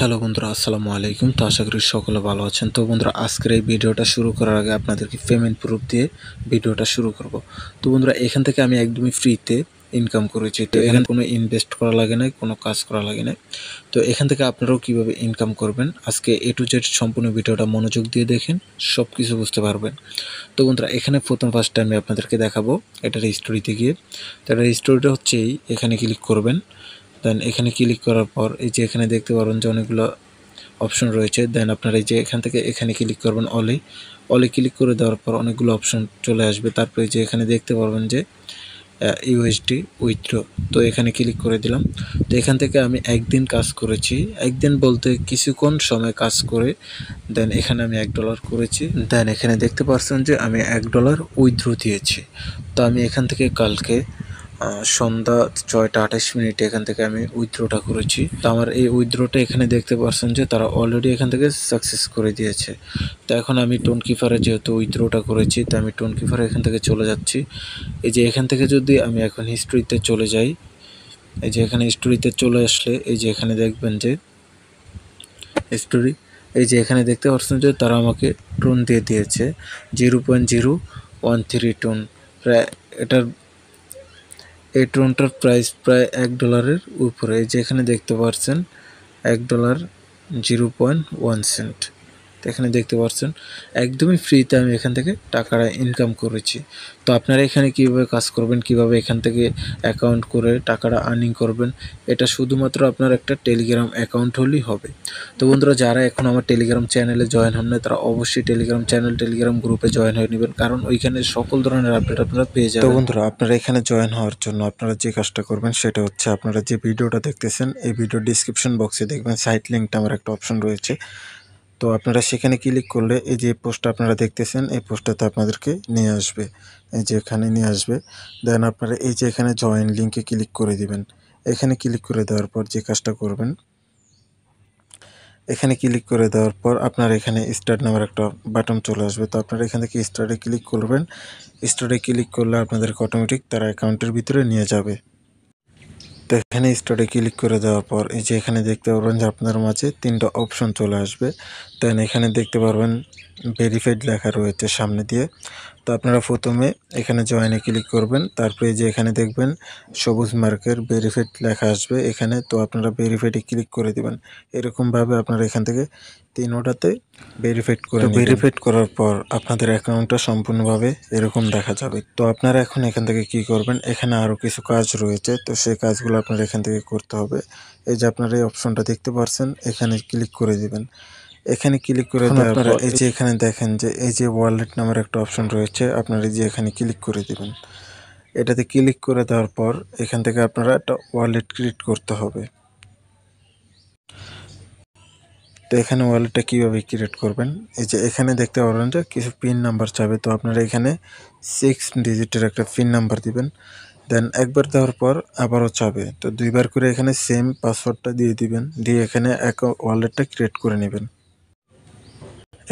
Hello বন্ধুরা, আসসালামু আলাইকুম। তো আশা করি সকলে ভালো আছেন। তো বন্ধুরা, আজকের এই ভিডিওটা শুরু করার আগে আপনাদেরকে পেমেন্ট প্রুফ দিয়ে ভিডিওটা শুরু করব। তো বন্ধুরা, এখান থেকে আমি একদমই ফ্রিতে ইনকাম করেছি। তো এখানে কোনো ইনভেস্ট করা লাগে না, কোনো কাজ করা লাগে না। তো এখান থেকে আপনারাও কিভাবে ইনকাম করবেন, আজকে এ টু জেড সম্পূর্ণ ভিডিওটা মনোযোগ দিয়ে দেখেন, সব কিছু বুঝতে পারবেন। তো বন্ধুরা, এখানে ফার্স্ট আমি আপনাদেরকে দেখাবো এটার হিস্টোরিতে গিয়ে। তো এটার হিস্টোরিটা হচ্ছে এখানে ক্লিক করবেন। দেন এখানে ক্লিক করার পর এই যে এখানে দেখতে পারবেন যে অনেকগুলো অপশন রয়েছে। দেন আপনারা এই যে এখান থেকে এখানে ক্লিক করবেন, অলে ক্লিক করে দেওয়ার পর অনেকগুলো অপশন চলে আসবে। তারপরে যে এখানে দেখতে পারবেন যে ইউএসডি উইথড্র, তো এখানে ক্লিক করে দিলাম। তো এখান থেকে আমি একদিন কাজ করেছি, একদিন বলতে কিছুক্ষণ সময় কাজ করে দেন এখানে আমি $1 করেছি। দেন এখানে দেখতে পাচ্ছেন যে আমি $1 উইথড্র দিয়েছি। তো আমি এখান থেকে কালকে সন্ধ্যা 6টা 28 মিনিটে এখান থেকে আমি উইথড্রটা করেছি। তো আমার এই উইথড্রটা এখানে দেখতে পাচ্ছেন যে তারা অলরেডি এখান থেকে সাকসেস করে দিয়েছে। তো এখন আমি টোন কিপারে যেহেতু উইথড্রটা করেছি, তো আমি টোন কিপারে এখান থেকে চলে যাচ্ছি। এই যে এখান থেকে যদি আমি এখন হিস্ট্রিতে চলে যাই, এই যে এখানে হিস্ট্রিতে চলে আসলে এই যে এখানে দেখবেন যে হিস্টোরি, এই যে এখানে দেখতে পাচ্ছেন যে তারা আমাকে টোন দিয়ে দিয়েছে 0.013 টোন। প্রায় এটার এই টোনটার প্রাইস প্রায় $1 উপরে। এই যে এখানে দেখতে পাচ্ছেন $1.01। তো এখানে দেখতে পাচ্ছেন একদমই ফ্রিতে আমি এখান থেকে টাকাটা ইনকাম করেছি। তো আপনারা এখানে কীভাবে কাজ করবেন, কিভাবে এখান থেকে অ্যাকাউন্ট করে টাকাটা আর্নিং করবেন, এটা শুধুমাত্র আপনার একটা টেলিগ্রাম অ্যাকাউন্ট হলেই হবে। তো বন্ধুরা, যারা এখন আমার টেলিগ্রাম চ্যানেলে জয়েন হন না, তারা অবশ্যই টেলিগ্রাম চ্যানেল টেলিগ্রাম গ্রুপে জয়েন হয়ে নেবেন, কারণ ওইখানে সকল ধরনের আপডেট আপনারা পেয়ে যাবেন। তো বন্ধুরা, আপনারা এখানে জয়েন হওয়ার জন্য আপনারা যে কাজটা করবেন সেটা হচ্ছে, আপনারা যে ভিডিওটা দেখতেছেন এই ভিডিও ডিসক্রিপশন বক্সে দেখবেন সাইট লিঙ্কটা আমার একটা অপশন রয়েছে। তো আপনারা সেখানে ক্লিক করলে এই যে পোস্টটা আপনারা দেখতেছেন এই পোস্টটাতে আপনাদেরকে নিয়ে আসবে, এই যে এখানে নিয়ে আসবে। দেন আপনারা এই যে এখানে জয়েন লিঙ্কে ক্লিক করে দিবেন। এখানে ক্লিক করে দেওয়ার পর যে কাজটা করবেন, এখানে ক্লিক করে দেওয়ার পর আপনার এখানে স্টার্ট নামের একটা বাটন চলে আসবে। তো আপনারা এখান থেকে স্টার্টে ক্লিক করবেন। স্টার্টে ক্লিক করলে আপনাদেরকে অটোমেটিক তারা অ্যাকাউন্টের ভিতরে নিয়ে যাবে। তো এখানে স্টার্টে ক্লিক করে দেওয়ার পর এই যে এখানে দেখতে পারবেন যে আপনার মাঝে 3টা অপশন চলে আসবে। দেন এখানে দেখতে পারবেন ভেরিফাইড লেখা রয়েছে সামনে দিয়ে। তো আপনারা প্রথমে এখানে জয়েনে ক্লিক করবেন, তারপরে যে এখানে দেখবেন সবুজ মার্কের ভেরিফাইড লেখা আসবে এখানে, তো আপনারা ভেরিফাইডে ক্লিক করে দিবেন। এরকমভাবে আপনারা এখান থেকে 3টাতে ভেরিফাইড করে নেবেন। ভেরিফাইড করার পর আপনাদের অ্যাকাউন্টটা সম্পূর্ণভাবে এরকম দেখা যাবে। তো আপনারা এখন এখান থেকে কি করবেন, এখানে আরও কিছু কাজ রয়েছে, তো সেই কাজগুলো আপনারা এখান থেকে করতে হবে। এই যে আপনারা এই অপশনটা দেখতে পাচ্ছেন, এখানে ক্লিক করে দিবেন। এখানে ক্লিক করে দেওয়ার পর এই যে এখানে দেখেন যে এই যে ওয়ালেট নামের একটা অপশন রয়েছে, আপনারা এই যে এখানে ক্লিক করে দিবেন। এটাতে ক্লিক করে দেওয়ার পর এখান থেকে আপনারা একটা ওয়ালেট ক্রিয়েট করতে হবে। তো এখানে ওয়ালেটটা কীভাবে ক্রিয়েট করবেন, এই যে এখানে দেখতে পারবেন যে কিছু পিন নাম্বার চাবে, তো আপনারা এখানে 6 ডিজিটের একটা পিন নাম্বার দিবেন। দেন একবার দেওয়ার পর আবারও চাবে, তো 2বার করে এখানে সেম পাসওয়ার্ডটা দিয়ে দিবেন, দিয়ে এখানে ওয়ালেটটা ক্রিয়েট করে নেবেন।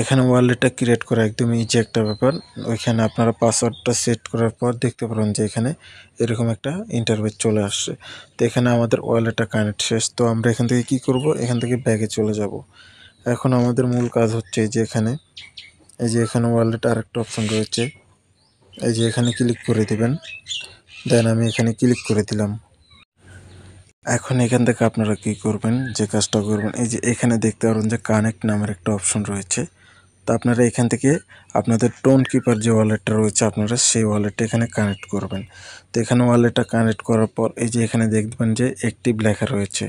এখানে ওয়ালেটটা ক্রিয়েট করা একদম ইজি একটা ব্যাপার। ওইখানে আপনারা পাসওয়ার্ডটা সেট করার পর দেখতে পারেন যে এখানে এরকম একটা ইন্টারফেস চলে আসছে। তো এখানে আমাদের ওয়ালেটটা কানেক্ট শেষ। তো আমরা এখান থেকে কি করব, এখান থেকে ব্যাগে চলে যাব। এখন আমাদের মূল কাজ হচ্ছে এই যে এখানে, এই যে এখানে ওয়ালেট আরেকটা অপশন রয়েছে, এই যে এখানে ক্লিক করে দিবেন। দেন আমি এখানে ক্লিক করে দিলাম। এখন এখান থেকে আপনারা কি করবেন, যে কাজটা করবেন, এই যে এখানে দেখতে পারেন যে কানেক্ট নামের একটা অপশন রয়েছে। তো আপনারা এখান থেকে আপনাদের টোন কিপার যে ওয়ালেটটা রয়েছে আপনারা সেই ওয়ালেটটা এখানে কানেক্ট করবেন। তো এখানে ওয়ালেটটা কানেক্ট করার পর এই যে এখানে দেখবেন যে অ্যাক্টিভ লেখা রয়েছে।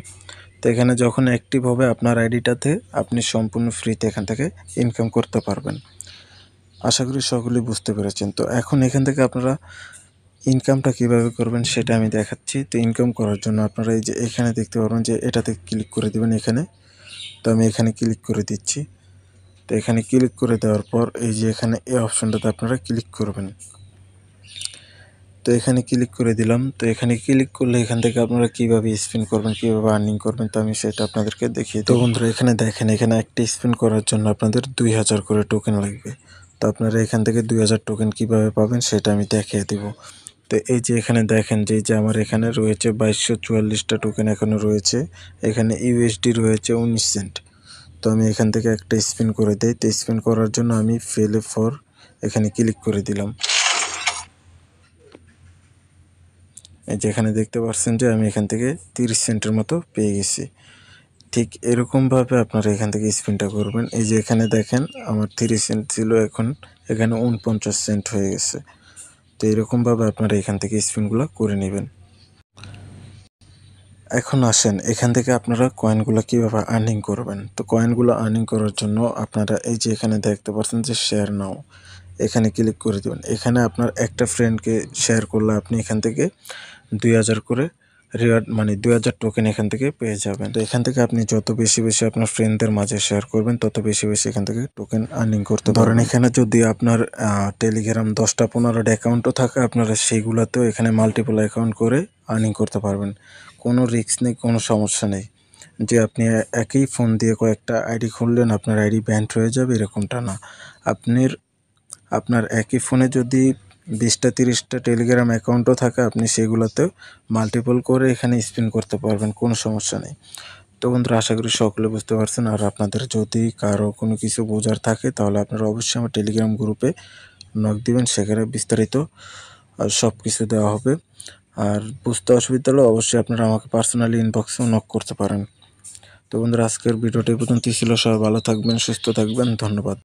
তো এখানে যখন অ্যাক্টিভ হবে আপনার আইডিটাতে, আপনি সম্পূর্ণ ফ্রিতে এখান থেকে ইনকাম করতে পারবেন। আশা করি সকলেই বুঝতে পেরেছেন। তো এখন এখান থেকে আপনারা ইনকামটা কিভাবে করবেন সেটা আমি দেখাচ্ছি। তো ইনকাম করার জন্য আপনারা এই যে এখানে দেখতে পারবেন যে এটাতে ক্লিক করে দেবেন এখানে। তো আমি এখানে ক্লিক করে দিচ্ছি। তো এখানে ক্লিক করে দেওয়ার পর এই যে এখানে এই অপশনটাতে আপনারা ক্লিক করবেন। তো এখানে ক্লিক করে দিলাম। তো এখানে ক্লিক করলে এখান থেকে আপনারা কিভাবে স্পিন করবেন, কিভাবে আর্নিং করবেন, তো আমি সেটা আপনাদেরকে দেখিয়ে দেব। তো বন্ধুরা, এখানে দেখেন, এখানে একটা স্পিন করার জন্য আপনাদের 2000 করে টোকেন লাগবে। তো আপনারা এখান থেকে 2000 টোকেন কিভাবে পাবেন সেটা আমি দেখিয়ে দেব। তো এই যে এখানে দেখেন যে আমার এখানে রয়েছে 2244টা টোকেন এখনো রয়েছে। এখানে ইউএসডি রয়েছে 19 সেন্ট। তো আমি এখান থেকে একটা স্পিন করে দেই। তো স্পিন করার জন্য আমি ফেলে ফর এখানে ক্লিক করে দিলাম। এই যে এখানে দেখতে পাচ্ছেন যে আমি এখান থেকে 30 সেন্টের মতো পেয়ে গেছি। ঠিক এরকমভাবে আপনারা এখান থেকে স্পিনটা করবেন। এই যে এখানে দেখেন আমার 30 সেন্ট ছিল, এখন এখানে 49 সেন্ট হয়ে গেছে। তো এরকমভাবে আপনারা এখান থেকে স্পিনগুলো করে নেবেন। এখন আসেন এখান থেকে আপনারা কয়েনগুলো কীভাবে আর্নিং করবেন। তো কয়েনগুলো আর্নিং করার জন্য আপনারা এই যে এখানে দেখতে পাচ্ছেন যে শেয়ার নাও, এখানে ক্লিক করে দেবেন। এখানে আপনার একটা ফ্রেন্ডকে শেয়ার করলে আপনি এখান থেকে 2000 করে রিওয়ার্ড মানে 2000 টোকেন এখান থেকে পেয়ে যাবেন। তো এখান থেকে আপনি যত বেশি বেশি আপনার ফ্রেন্ডদের মাঝে শেয়ার করবেন তত বেশি বেশি এখান থেকে টোকেন আর্নিং করতে পারবেন। ধরেন এখানে যদি আপনার টেলিগ্রাম 10টা 15টা অ্যাকাউন্টও থাকে, আপনারা সেইগুলোতেও এখানে মাল্টিপল অ্যাকাউন্ট করে আর্নিং করতে পারবেন। কোনো রিস্ক নেই, কোনো সমস্যা নেই যে আপনি একই ফোন দিয়ে কয়েকটা আইডি খুললেন আপনার আইডি ব্যান্ড হয়ে যাবে, এরকমটা না। আপনার একই ফোনে যদি 20টা 30টা টেলিগ্রাম অ্যাকাউন্টও থাকে, আপনি সেগুলোতেও মাল্টিপল করে এখানে স্পিন করতে পারবেন, কোনো সমস্যা নেই। তো বন্ধুরা, আশা করি সকলে বুঝতে পারছেন। আর আপনাদের যদি কারো কোনো কিছু বোঝার থাকে তাহলে আপনারা অবশ্যই আমার টেলিগ্রাম গ্রুপে নক দিবেন, সেখানে বিস্তারিত সব কিছু দেওয়া হবে। আর বুঝতে অসুবিধা হলে অবশ্যই আপনারা আমাকে পার্সোনালি ইনবক্সেও নক করতে পারেন। তো বন্ধুরা, আজকের ভিডিওটি এই পর্যন্তই ছিল। সবাই ভালো থাকবেন, সুস্থ থাকবেন, ধন্যবাদ।